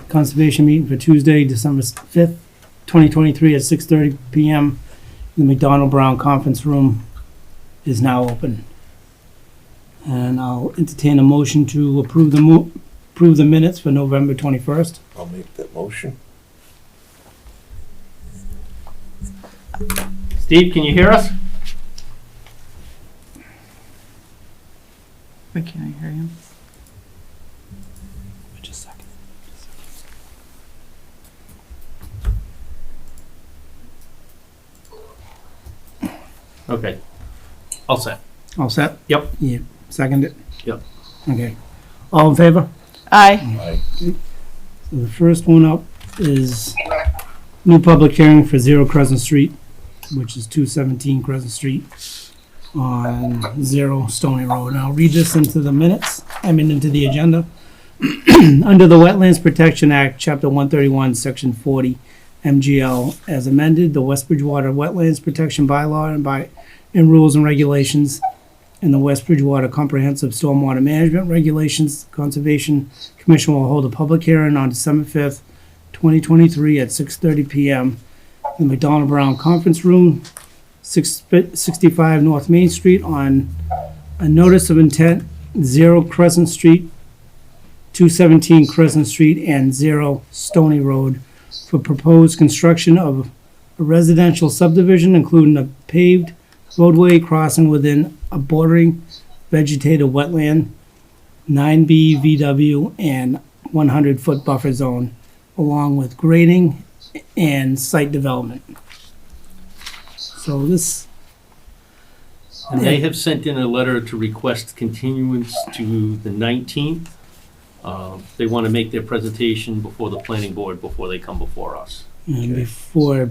Conservation meeting for Tuesday, December 5th, 2023 at 6:30 PM. The McDonald Brown Conference Room is now open. And I'll entertain a motion to approve the minutes for November 21st. I'll make that motion. Steve, can you hear us? Wait, can I hear him? Just a second. Okay. All set. All set? Yep. Yeah, second it? Yep. Okay. All in favor? Aye. Aye. So the first one up is new public hearing for 0 Crescent Street, which is 217 Crescent Street on 0 Stony Road. And I'll read this into the minutes, into the agenda. Under the Wetlands Protection Act, Chapter 131, Section 40, MGL, as amended, the West Bridgewater Wetlands Protection Bylaw and rules and regulations, and the West Bridgewater Comprehensive Stormwater Management Regulations, Conservation Commission will hold a public hearing on December 5th, 2023 at 6:30 PM in the McDonald Brown Conference Room, 665 North Main Street, on a notice of intent, 0 Crescent Street, 217 Crescent Street, and 0 Stony Road for proposed construction of a residential subdivision, including a paved roadway crossing within a bordering vegetated wetland, 9B VW, and 100-foot buffer zone, along with grading and site development. So this, And they have sent in a letter to request continuance to the 19th. They want to make their presentation before the planning board before they come before us. and before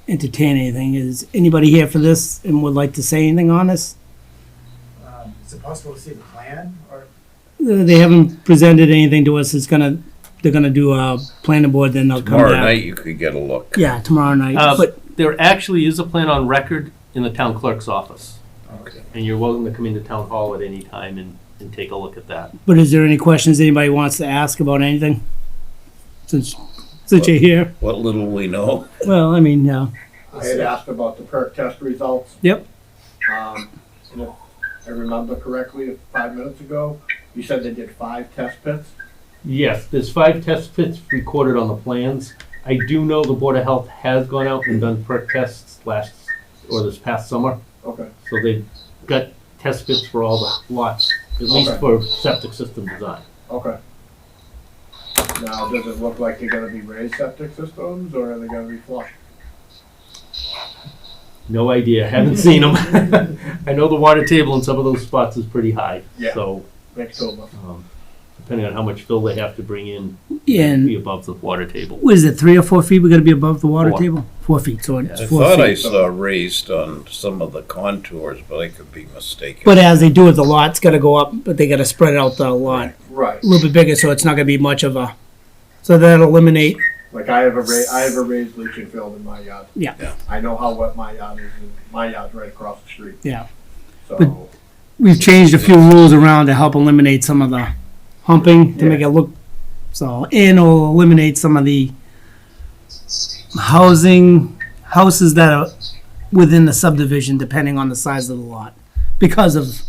entertain anything, is anybody here for this and would like to say anything on this? Is it possible to see the plan, or? They haven't presented anything to us. They're gonna do a planning board, then they'll come Tomorrow back. night you could get a look. Yeah, tomorrow night. But There actually is a plan on record in the town clerk's office, Okay. and you're welcome to come into town hall at any time and take a look at that. is there any questions anybody wants to ask about anything? Since you're here. What little we know. Well, yeah. I had asked about the perk test results. Yep. And if I remember correctly, 5 minutes ago, you said they did 5 test pits. Yes, there's 5 test pits recorded on the plans. I do know the Board of Health has gone out and done perk tests this past summer. Okay. So they've got test pits for all the lots, at least Okay. for septic system design. Okay. Now, does it look like they're gonna be raised septic systems, or are they gonna be flush? No idea, haven't seen them. I know the water table in some of those spots is pretty high. Yeah. So, Next over. depending on how much fill they have to bring in, And be above the water table. what is it, 3 or 4 feet? We're gonna be above the water 4. table? 4 feet, so it's I 4 thought I feet. saw raised on some of the contours, but I could be mistaken. But as they do it, the lot's gotta go up, but they gotta spread out the lot Right. a little bit bigger, so it's not gonna be much of a, so that'll eliminate, Like I have a raised leaching field in my yard. Yeah. Yeah. I know how wet my yard is, and my yard's right across the street. yeah. So, We've changed a few rules around to help eliminate some of the humping, to make it look, so, and it'll eliminate some of the houses that are within the subdivision, depending on the size of the lot, because of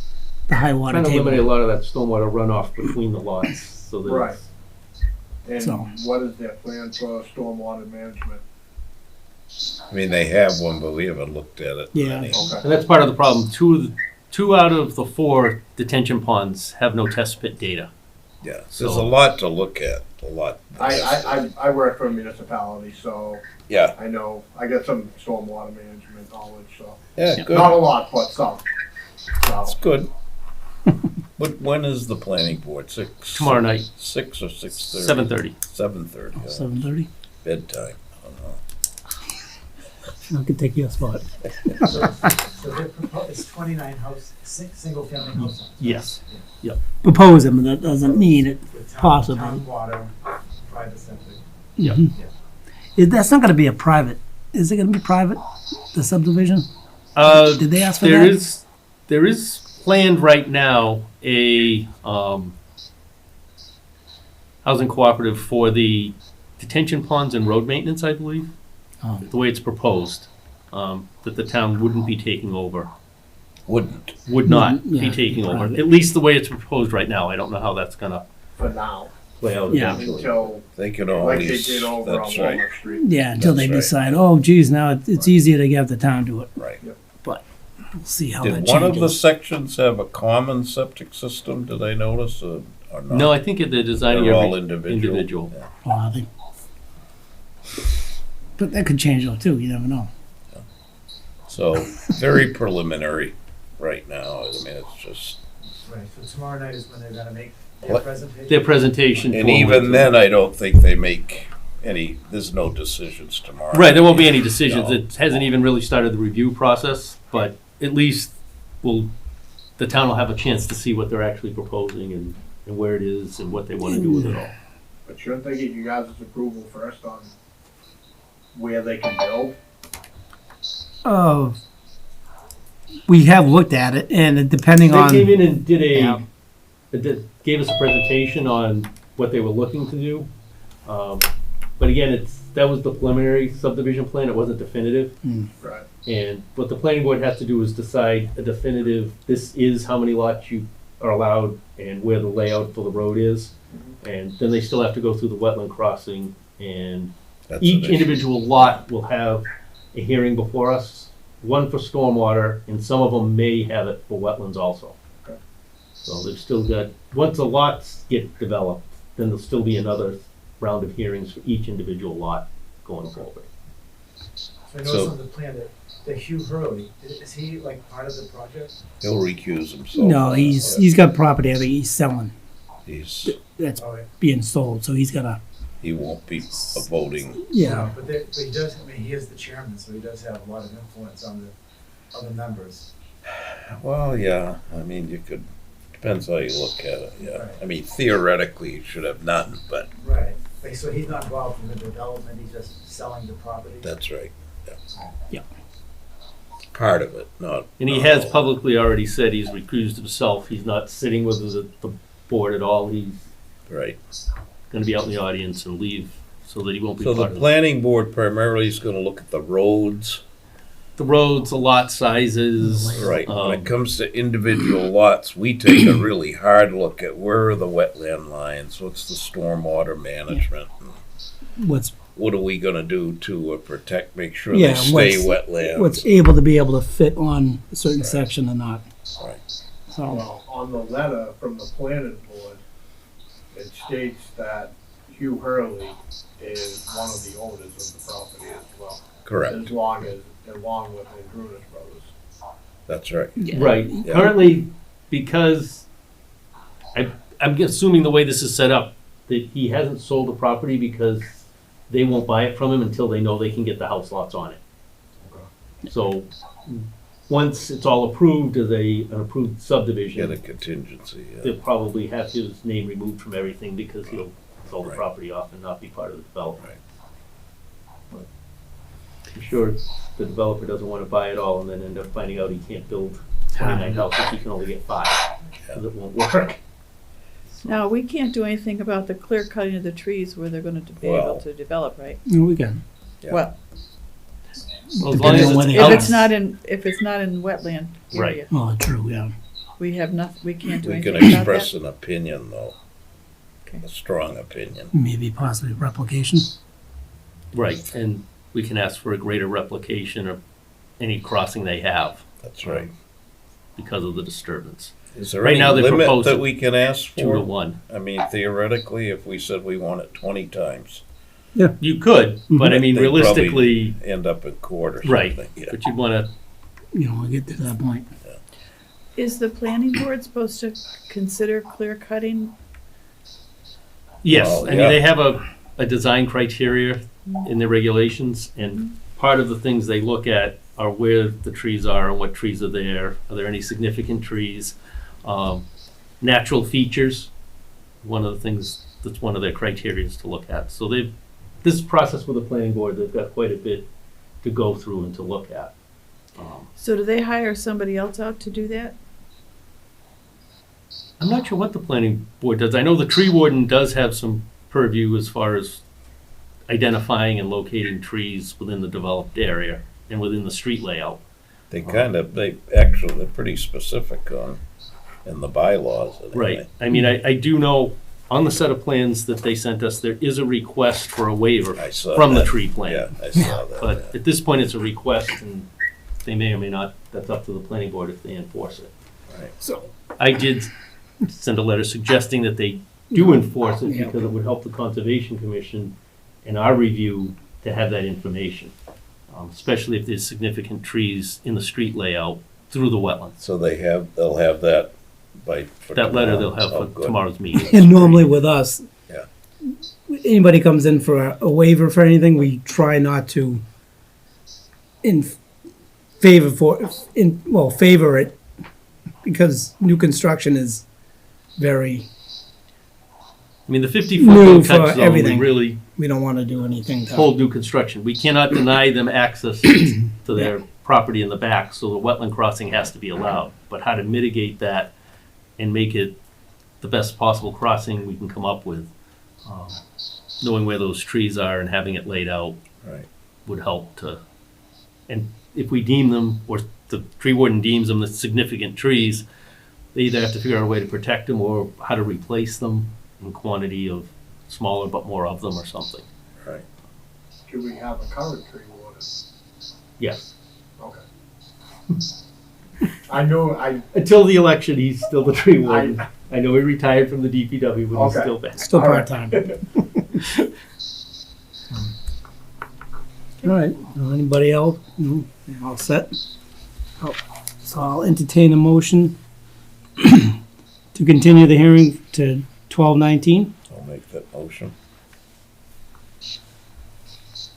the high water Trying to eliminate a table. lot of that stormwater runoff between the lots, so that right. it's- And So- what is their plan for stormwater management? I mean, they have one, but we haven't looked at it. Yeah. any. Okay. And that's part of the problem. Two out of the 4 detention ponds have no test pit data. Yeah, there's So- a lot to look at, a lot. I work for a municipality, so Yeah, I know, I got some stormwater management knowledge, so. yeah, Not a good. lot, but some. That's So, good. When is the planning board? 6? Tomorrow night, 6 or 6:30? 7:30. 7:30. 7:30? Bedtime. I don't know. I could take your spot. So it's 29 house, single-family houses. Yes. Propose them, but that doesn't mean it. With Possibly. Town water, private septic. Yeah. That's not gonna be a private, is it gonna be private, the subdivision? Did they ask for There that? there is planned right now housing cooperative for the detention ponds and road maintenance, I believe, Oh. the way it's proposed, that the town wouldn't be taking over, Wouldn't. would not Yeah, be taking over, private. at least the way it's proposed right now. I don't know how that's gonna For now, play out Yeah. eventually. until, They can like they always, did over on that's right, Walnut Street. Yeah, until they That's right. decide, oh geez, now it's easier to have the town do it. right. We'll see how that Did one of the changes. sections have a common septic system, did I notice, or not? No, I think they're designing They're all every individual. individual. Yeah. Oh, are they? But that could change though too, you never know. So, very preliminary right now, I mean, it's just, Right, so tomorrow night is when they're gonna make their What? presentation. Their presentation. and formally even to- then, I don't think they make there's no decisions tomorrow. Right, there won't be any decisions. No. It hasn't even really started the review process, but at least the town will have a chance to see what they're actually proposing and where it is and what they want to do with it all. But shouldn't they get you guys' approval first on where they can build? Oh, we have looked at it, and depending They came on, in and did Yeah. gave us a presentation on what they were looking to do. But again, that was the preliminary subdivision plan. It wasn't definitive. Right. And what the planning board has to do is decide a definitive, this is how many lots you are allowed and where the layout for the road is. And then they still have to go through the wetland crossing, and That's each an issue. individual lot will have a hearing before us, one for stormwater, and some of them may have it for wetlands also. Okay. So they've still got, once the lots get developed, then there'll still be another round of hearings for each individual lot going forward. So I So- noticed on the plan that Hugh Hurley, is he like part of the project? He'll recuse himself. no, he's got property, I think he's selling, He's, that's Oh, yeah. being sold, so he's gotta, he won't be voting. yeah. But he does, I mean, he is the chairman, so he does have a lot of influence on the members. Well, yeah, I mean, you could, depends how you look at it, yeah. Right. I mean, theoretically, you should have none, but Right. Like, so he's not involved in the development, he's just selling the property? that's right, yeah. Yeah. Part of it, not. And he not has all. publicly already said he's recused himself. He's not sitting with the board at all. He's Right. gonna be out in the audience and leave so that he won't be So the part of planning board primarily is gonna look at the roads. the roads, the lot sizes. Right, when it um, comes to individual lots, we take a really hard look at where are the wetland lines, what's the stormwater management? What's, What are we gonna do to protect, make sure they Yeah, stay what's wetlands? able to be able to fit on a certain section or not. Right. So, Well, on the letter from the planning board, it states that Hugh Hurley is one of the owners of the property as well. Correct, Along with the Grunis brothers. that's right. Right, Yeah. currently, because I'm assuming the way this is set up, that he hasn't sold the property because they won't buy it from him until they know they can get the house lots on it. So, once it's all approved as an approved Get a subdivision, contingency, yeah. they'll probably have his name removed from everything because he'll sell the Right. property off and not be part of the development. Right. I'm sure the developer doesn't want to buy it all and then end up finding out he can't build 29 houses, he can only get 5, because it won't work. Now, we can't do anything about the clear cutting of the trees where they're gonna be Well- able to develop, right? you know, we can. Yeah. Well, Well, as long Depending as on where it's they if are. it's not in, wetland Right. area, Oh, true, yeah. we have nothing, we can't do We anything can about express that. an opinion, though, Okay. a strong opinion. Maybe possibly replication. Right, and we can ask for a greater replication of any crossing they have That's right. because of the disturbance. Is there Right any now they limit propose that it we can ask 2 to for? 1. I mean, theoretically, if we said we want it 20 times, You could, but I mean They'd probably realistically, end up in court or right, something. Yeah. but you'd wanna, You know, we'll get to that point. Is the planning board supposed to consider clear cutting? yes, Well, I mean, yeah. they have a design criteria in their regulations, and part of the things they look at are where the trees are and what trees are there any significant trees? Natural features, one of the things, that's one of their criteria is to look at. So this process with the planning board, they've got quite a bit to go through and to look at. So do they hire somebody else out to do that? I'm not sure what the planning board does. I know the tree warden does have some purview as far as identifying and locating trees within the developed area and within the street layout. They're pretty specific in the bylaws. Anyway. Right. I mean, I do know on the set of plans that they sent us, there is a request for a waiver I saw from the that. tree plan. Yeah, I saw that. But yeah. at this point, it's a request, and they may or may not, that's up to the planning board if they enforce it. Right. So, I did send a letter suggesting that they do enforce it Yeah. because it would help the Conservation Commission in our review to have that information, especially if there's significant trees in the street layout through the wetlands. So they'll have that for That letter they'll tomorrow. have Oh, for good. tomorrow's meeting. and normally with us, Yeah. anybody comes in for a waiver for anything, we try not to favor it, because new construction is very, I mean, the 50-foot New no for touch zone, we everything. really we don't want to do anything to. hold new construction. We cannot deny them access to their property in the back, so the wetland crossing has to be allowed. But how to mitigate that and make it the best possible crossing we can come up with, knowing where those trees are and having it laid out Right. would help to, and if we deem them, or the tree warden deems them as significant trees, they either have to figure out a way to protect them or how to replace them in quantity of smaller but more of them or something. Right. Should we have a current tree warden? Yes. Okay. I know, Until the election, he's still the tree warden. I know he retired from the DPW, but he's Okay. still back. Still All right. part-time. All right, anybody else? No? All set? Oh, so I'll entertain a motion to continue the hearing to 12/19. I'll make that motion.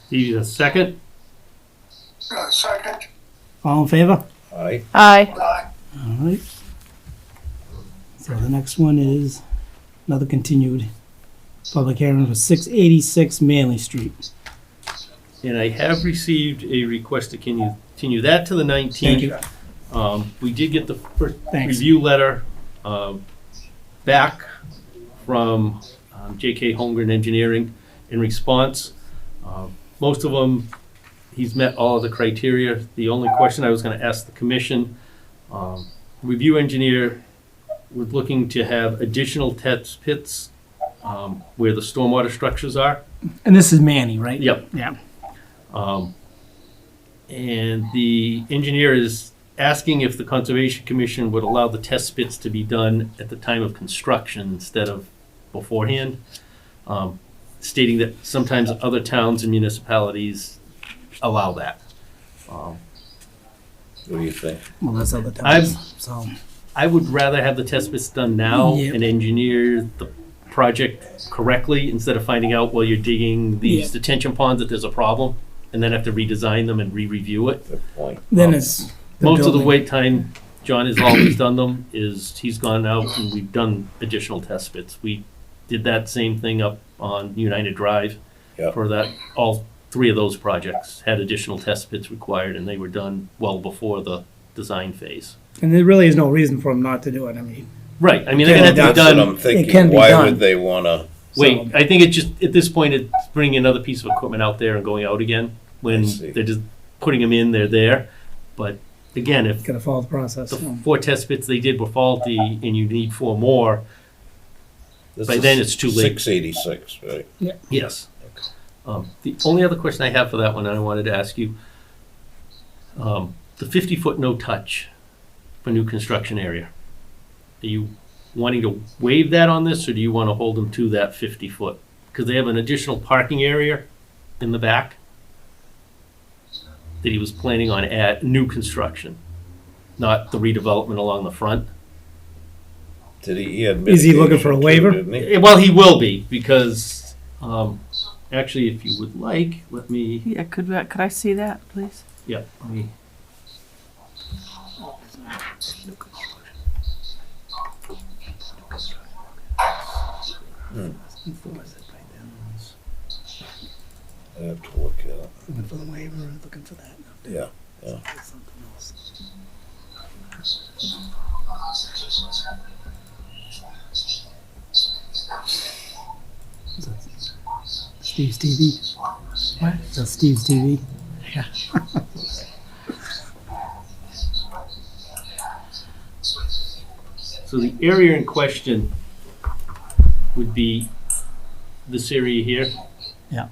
He's a second. Second. All in favor? Aye. Aye. All right. So the next one is another continued public hearing for 686 Manley Street. And I have received a request to continue that to the 19th. Thank you. We did get the first Thanks. review letter back from J.K. Holmgren Engineering in response. Most of them, he's met all of the criteria. The only question I was going to ask the commission, review engineer was looking to have additional test pits where the stormwater structures are. And this is Manny, right? Yep. Yeah. And the engineer is asking if the Conservation Commission would allow the test pits to be done at the time of construction instead of beforehand, stating that sometimes other towns and municipalities allow that. What do you think? Well, that's other times. So, I would rather have the test pits done now Yep. and engineer the project correctly instead of finding out while you're digging these Yep. detention ponds that there's a problem and then have to redesign them and re-review it. Good point. then it's Most of the building. wait time, John has always done them, is he's gone out and we've done additional test pits. We did that same thing up on United Drive Yep. for that, all three of those projects had additional test pits required and they were done well before the design phase. And there really is no reason for them not to do it. I mean, Right, I mean, they're gonna have to be That's what done, I'm thinking. can be Why done. would they wanna? wait, I think it just, at this point, it's bringing another piece of equipment out there and going out again. When I see. they're just putting them in, they're there. But again, if gotta follow the process. the 4 test pits they did were faulty and you need 4 more, This By is then it's too late. 686, right? yes. The only other question I have for that one, and I wanted to ask you, the 50-foot no touch for new construction area. Are you wanting to waive that on this, or do you want to hold them to that 50-foot? Because they have an additional parking area in the back that he was planning on at new construction, not the redevelopment along the front. Did he had Is he looking for a mitigation too, waiver? didn't he? Well, he will be, because, actually, if you would like, let me, Yeah, could I see that, please? yeah, let me. I have to look at it. Looking for the waiver, looking for that. Yeah, yeah. Something else. Is that Steve's TV. What? That's Steve's TV. So the area in question would be this area here. Yeah.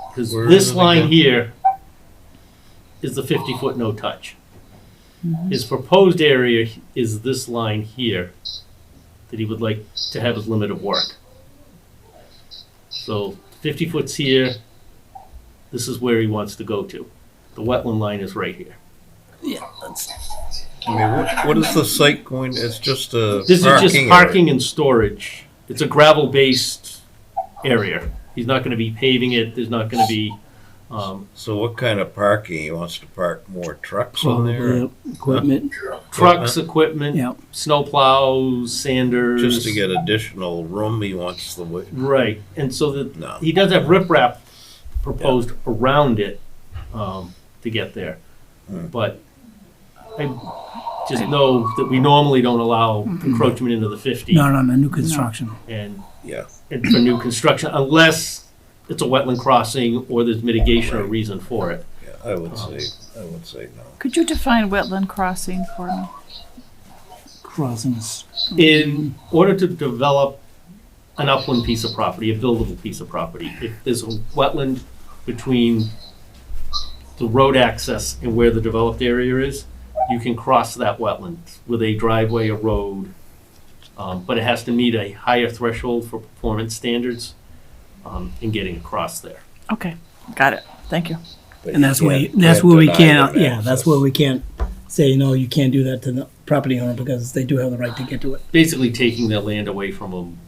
Because Where this is it line again? here is the 50-foot no touch. His proposed area is this line here that he would like to have as limit of work. So 50 foot's here, this is where he wants to go to. The wetland line is right here. Yeah, that's, I mean, what is the site going, it's just a This is just area. parking and storage. It's a gravel-based area. He's not gonna be paving it, there's not gonna be, So what kind of parking? He wants to park more trucks on there? probably equipment. trucks, equipment, Yeah. snow plows, sanders. Just to get additional room, he wants the way, Right, and so that, no. he does have riprap proposed around it, to get there. Hmm. But I just know that we normally don't allow encroachment into the 50. No, new construction. And Yeah, for new construction, unless it's a wetland crossing or there's mitigation or reason for it. yeah, I would say no. Could you define wetland crossing for me? Crossings. In order to develop an upland piece of property, a buildable piece of property, if there's a wetland between the road access and where the developed area is, you can cross that wetland with a driveway, a road, but it has to meet a higher threshold for performance standards in getting across there. Okay, got it. Thank you. But And you that's where, can't- that's can't where we deny can't, them yeah, that's access. where we can't say, no, you can't do that to the property owner because they do have the right to get to it. Basically taking their land away from them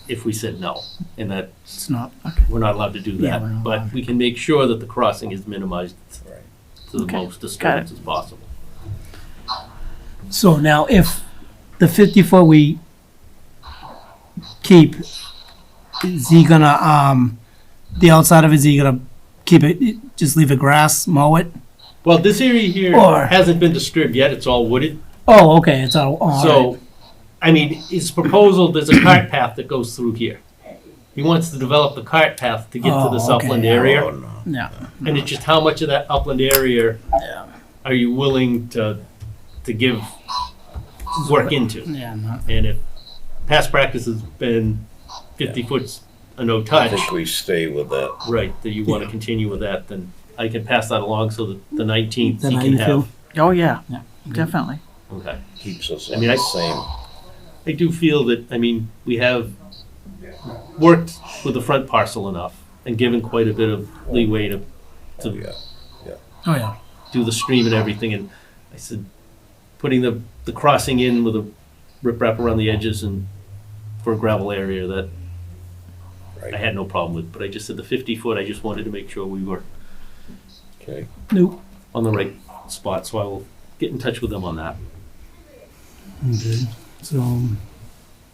if we said no, and that It's not, we're not allowed to do Yeah, that. we're not But allowed. we can make sure that the crossing is minimized Right. to the Okay, most disturbance as possible. so now if the 50-foot we keep, is he gonna, the outside of it, is he gonna keep it, just leave it grass, mow it? Well, this area here Or- hasn't been disturbed yet, it's all wooded. Oh, okay, it's all, all right. So, I mean, his proposal, there's a cart path that goes through here. He wants to develop the cart path to get to this Oh, okay. upland Oh, area. no. Yeah, And it's just how much of that upland area yeah, are you willing to give work into? yeah, no. And if past practice has been 50 foot's a no I touch, think we stay with that. right, that you want to Yeah. continue with that, then I can pass that along so that the 19th Then he how can you feel? have. Oh, yeah, Yeah. definitely. Okay. Keeps us I on mean, the same. I do feel that, I mean, we have worked with the front parcel enough and given quite a bit of leeway to Oh, yeah. Oh, yeah. do the stream and everything. And I said, putting the crossing in with a riprap around the edges and for a gravel area that I Right. had no problem with. But I just said the 50 foot, I just wanted to make sure we were Okay. Nope. on the right spot. So I will get in touch with them on that. Okay, so,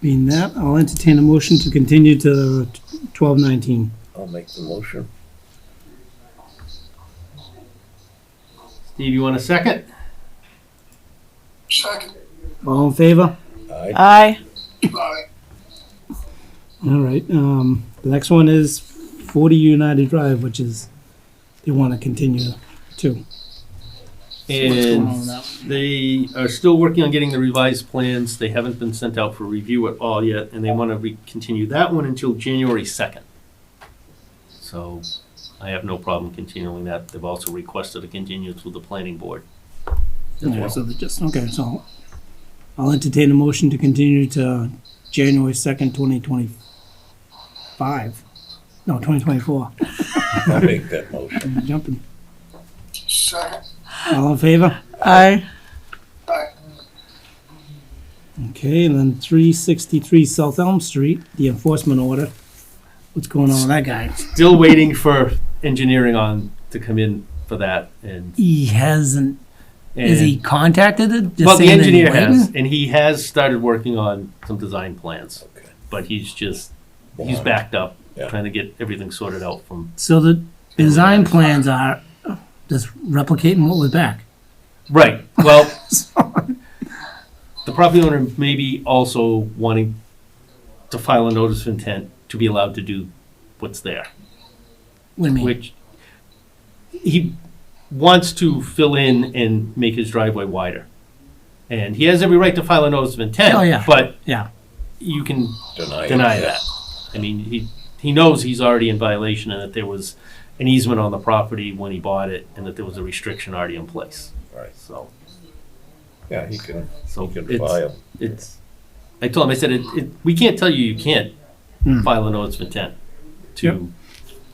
being that, I'll entertain a motion to continue to 12/19. I'll make the motion. Steve, you want a second? All in favor? Aye. Aye. All right, the next one is 40 United Drive, which is, they want to continue to. So what's going on And with that? they are still working on getting the revised plans. They haven't been sent out for review at all yet, and they want to continue that one until January 2nd. So I have no problem continuing that. They've also requested a continuance with the planning board. as Okay, well. so they just, okay, so I'll entertain a motion to continue to January 2nd, 2025. No, 2024. I'll make that motion. I'm jumping. All in favor? Aye. Okay, and then 363 South Elm Street, the enforcement order. What's going on with that guy? Still waiting for engineering on to come in for that, and He hasn't, is he contacted it? Just well, the saying that he's engineer has, waiting? and he has started working on some design plans, Okay. but he's Wow. backed up, Yeah. trying to get everything sorted out from. So the design plans are just replicating what was back. Right. Well, the property owner may be also wanting to file a notice of intent to be allowed to do what's there. What do you mean? Which he wants to fill in and make his driveway wider. And he has every right to file a notice of intent. Oh, yeah. But Yeah. you can Deny deny that. I mean, he knows he's already in violation and that there was an easement on the property when he bought it and that there was a restriction already in place. Right. So, Yeah, he can it's, file. I told him, I said, we can't tell you can't Hmm. file a notice of intent to Yep.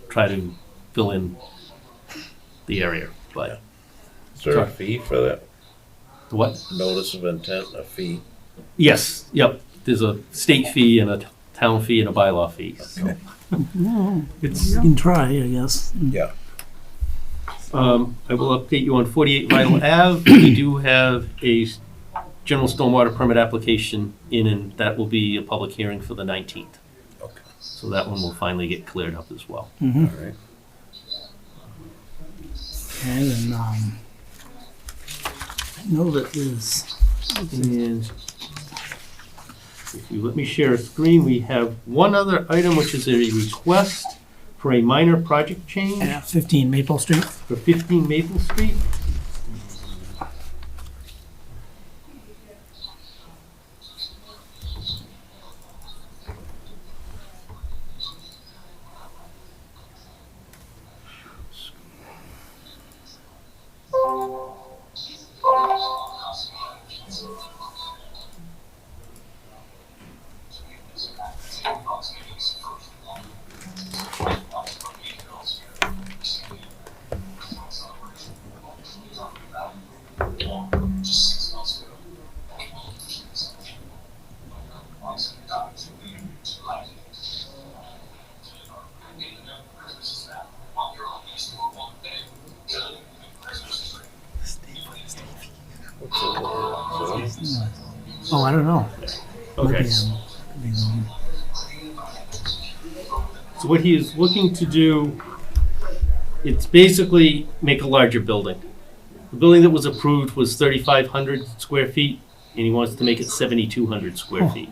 try to fill in the area, but Is there a fee for that? what? Notice of intent, a fee? Yes, yep, there's a state fee and a town fee and a bylaw fee, so. It's, You can try, I guess. Yeah. I will update you on 48 Vinyl Ave. We do have a general stormwater permit application in, and that will be a public hearing for the 19th. Okay. So that one will finally get cleared up as well. All right. And then, I know that there's, And if you let me share a screen, we have one other item, which is a request for a minor project change 15 Maple Street. for 15 Maple Street. Oh, I don't know. Okay. Maybe, So what he is looking to do, it's basically make a larger building. The building that was approved was 3,500 square feet, and he wants to make it 7,200 square feet.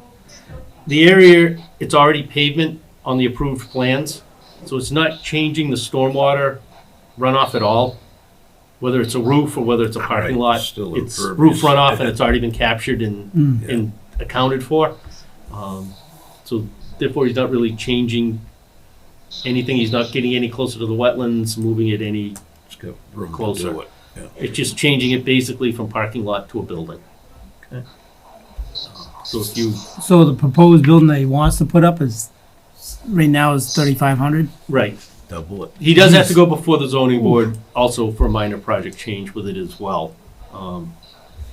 The area, it's already pavement on the approved plans, so it's not changing the stormwater runoff at all, whether it's a roof or whether it's a parking Right, lot. still It's impervious. roof runoff, and it's already been captured and accounted for. So therefore, he's not really changing anything. He's not getting any closer to the wetlands, moving it any. It's got room to Closer. do it. Yeah. It's just changing it basically from parking lot to a building. Okay. So if you, so the proposed building that he wants to put up is, right now is 3,500? right, Double it. he does have to go before the zoning board also for a minor project change with it as well.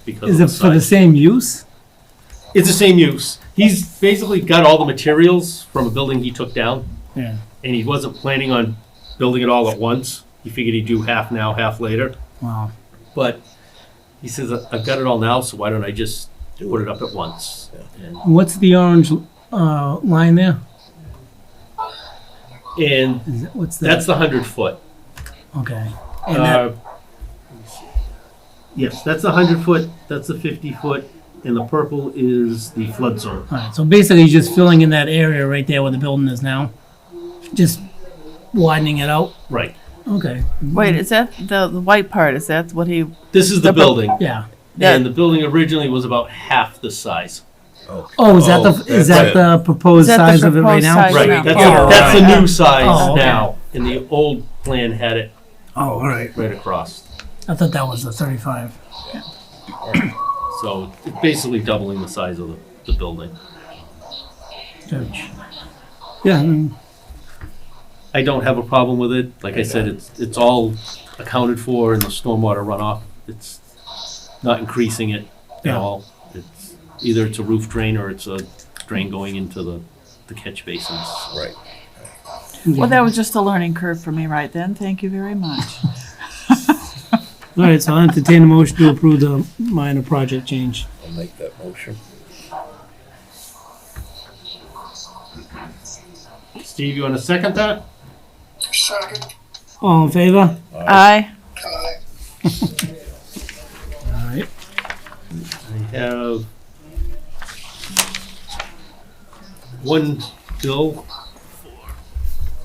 Because Is of it the for the size. same use? It's the same use. He's basically got all the materials from a building he took down, Yeah. and he wasn't planning on building it all at once. He figured he'd do half now, half later. Wow. But he says, I've got it all now, so why don't I just put it up at once? And What's the orange line there? And Is it, what's that? that's the 100-foot. Okay. And that, Yes, that's the 100-foot, that's the 50-foot, and the purple is the flood zone. all right, so basically he's just filling in that area right there where the building is now? Just widening it out? Right. Okay. Wait, is that the white part? Is that what he? This is the building, Yeah. and the building originally was about half the size. Okay. Oh, is that Oh, is that's that the proposed Is that the size of it right proposed now? size? Right, now. that's the right. new size Oh, okay. now, and the old plan had it Oh, all right. right across. I thought that was the 35. So it's basically doubling the size of the building. Good. Yeah. I don't have a problem with it. Like I said, it's all accounted for in the stormwater runoff. It's not increasing it at Yeah. all. It's either it's a roof drain or it's a drain going into the catch basins. Right. Well, that was just a learning curve for me right then. Thank you very much. All right, so I'll entertain a motion to approve the minor project change. I'll make that motion. Steve, you want to second that? All in favor? Aye. All right. I have one bill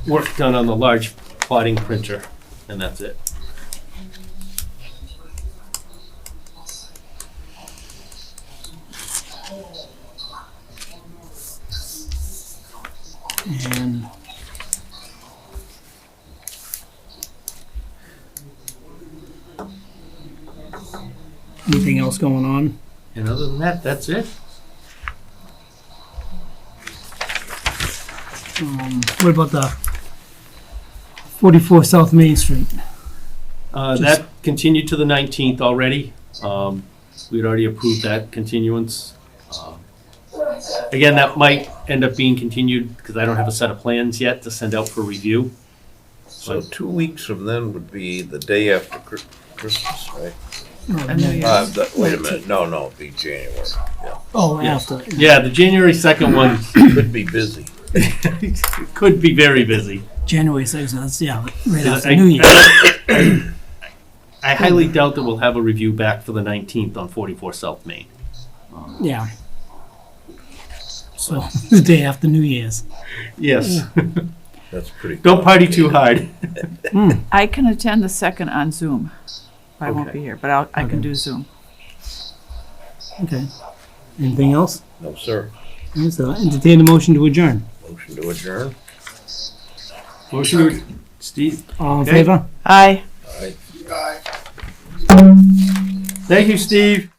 work done on the large plotting printer, and that's it. And anything else going on? And other than that, that's it. What about the 44 South Main Street? That continued to the 19th already. We'd already approved that continuance. Again, that might end up being continued because I don't have a set of plans yet to send out for review. So 2 weeks from then would be the day after Christmas, right? And New Year's. Wait a minute, no, it'd be January. Yeah. Oh, Yes. after. Yeah, the January 2nd one Could be busy. could be very busy. January 6th, that's, yeah, right after I- New Year. I highly doubt that we'll have a review back for the 19th on 44 South Main. Yeah. So, the day after New Year's. Yes. That's pretty. Don't party too hard. I can attend the second on Zoom. I won't Okay. be here, but I can do Zoom. Okay. Anything else? No, sir. So, entertain a motion to adjourn. Motion to adjourn. Motion to, Steve. All in Okay. favor? Aye. All right. Thank you, Steve.